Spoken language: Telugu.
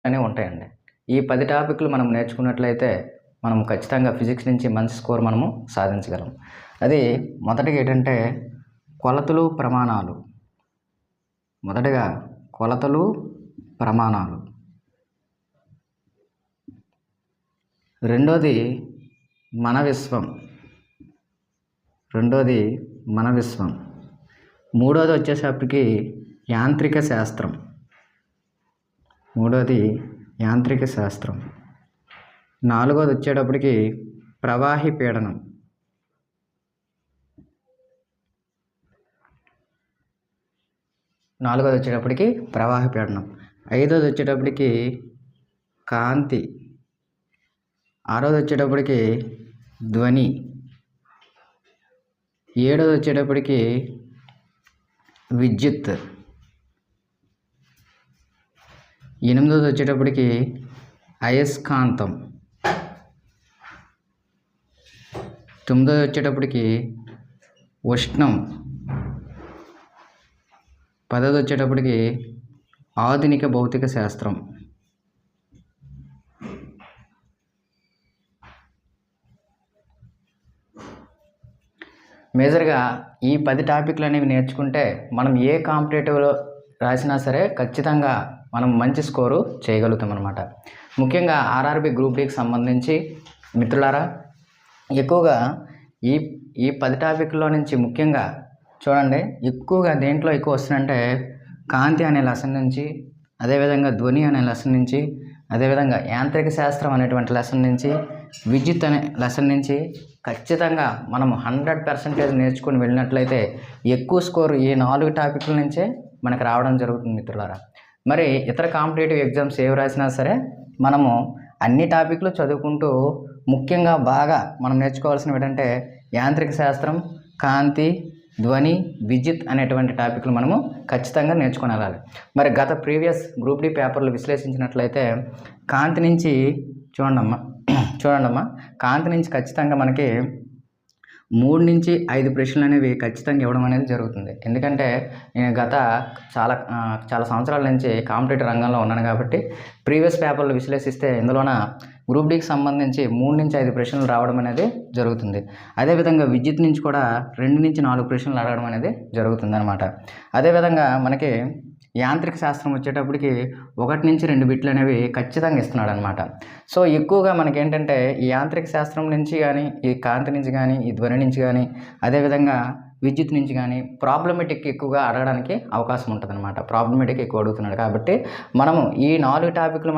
అనేవి ఉంటాయండి. ఈ 10 టాపిక్‌లు మనం నేర్చుకున్నట్లయితే, మనం ఖచ్చితంగా ఫిజిక్స్ నుంచి మంచి స్కోర్ మనము సాధించగలం. అది మొదటిగా ఏంటంటే కొలతలు, ప్రమాణాలు. మొదటగా కొలతలు, ప్రమాణాలు. రెండోది మన విశ్వం. మూడోది వచ్చేసప్పటికి యాంత్రిక శాస్త్రం. నాలుగోది వచ్చేటప్పటికి ప్రవాహి పీడనం. ఐదోది వచ్చేటప్పటికి కాంతి. ఆరోది వచ్చేటప్పటికి ధ్వని. ఏడోది వచ్చేటప్పటికి విద్యుత్. ఎనిమిదోది వచ్చేటప్పటికి అయస్కాంతం. తొమ్మిదోది వచ్చేటప్పటికి ఉష్ణం. పదోది వచ్చేటప్పటికి ఆధునిక భౌతిక శాస్త్రం. మేజర్గా ఈ 10 టాపిక్లు అనేవి నేర్చుకుంటే మనం ఏ కాంపిటేటివ్లో రాసినా సరే ఖచ్చితంగా మనం మంచి స్కోరు చేయగలుగుతాం అన్నమాట. ముఖ్యంగా ఆర్ఆర్బి గ్రూప్ డికి సంబంధించి మిత్రులారా, ఎక్కువగా ఈ 10 టాపిక్లో నుంచి ముఖ్యంగా చూడండి, ఎక్కువగా దేంట్లో ఎక్కువ వస్తుందంటే కాంతి అనే లెసన్ నుంచి, అదేవిధంగా ధ్వని అనే లెసన్ నుంచి, అదేవిధంగా యాంత్రిక శాస్త్రం అనేటువంటి లెసన్ నుంచి, విద్యుత్ అనే లెసన్ నుంచి ఖచ్చితంగా మనం 100% నేర్చుకుని వెళ్ళినట్లయితే ఎక్కువ స్కోరు ఈ 4 టాపిక్ల నుంచే మనకు రావడం జరుగుతుంది మిత్రులారా. మరి ఇతర కాంపిటేటివ్ ఎగ్జామ్స్ ఏవి రాసినా సరే మనము అన్ని టాపిక్లు చదువుకుంటూ ముఖ్యంగా బాగా మనం నేర్చుకోవాల్సినవి ఏంటంటే యాంత్రిక శాస్త్రం, కాంతి, ధ్వని, విద్యుత్ అనేటువంటి టాపిక్లు మనము ఖచ్చితంగా నేర్చుకొని వెళ్ళాలి. మరి గత ప్రీవియస్ గ్రూప్ డి పేపర్లు విశ్లేషించినట్లయితే కాంతి నుంచి చూడండమ్మా, కాంతి నుంచి ఖచ్చితంగా మనకి 3 నుంచి 5 ప్రశ్నలు అనేవి ఖచ్చితంగా ఇవ్వడం అనేది జరుగుతుంది. ఎందుకంటే నేను గత చాలా సంవత్సరాల నుంచి కాంపిటేటివ్ రంగంలో ఉన్నాను కాబట్టి ప్రీవియస్ పేపర్లు విశ్లేషిస్తే ఇందులోన గ్రూప్ డికి సంబంధించి 3 నుంచి 5 ప్రశ్నలు రావడం అనేది జరుగుతుంది. అదేవిధంగా విద్యుత్ నుంచి కూడా 2 నుంచి 4 ప్రశ్నలు అడగడం అనేది జరుగుతుంది అనమాట. అదేవిధంగా మనకి యాంత్రిక శాస్త్రం వచ్చేటప్పటికి 1 నుంచి 2 బిట్లు అనేవి ఖచ్చితంగా ఇస్తున్నాడు అనమాట. సో ఎక్కువగా మనకేంటంటే ఈ యాంత్రిక శాస్త్రం నుంచి కానీ, ఈ కాంతి నుంచి కానీ, ఈ ధ్వని నుంచి కానీ, అదేవిధంగా విద్యుత్ నుంచి కానీ ప్రాబ్లమెటిక్ ఎక్కువగా అడగడానికి అవకాశం ఉంటుంది అనమాట. ప్రాబ్లమెటిక్ ఎక్కువ అడుగుతున్నాడు కాబట్టి మనము ఈ 4 టాపిక్లు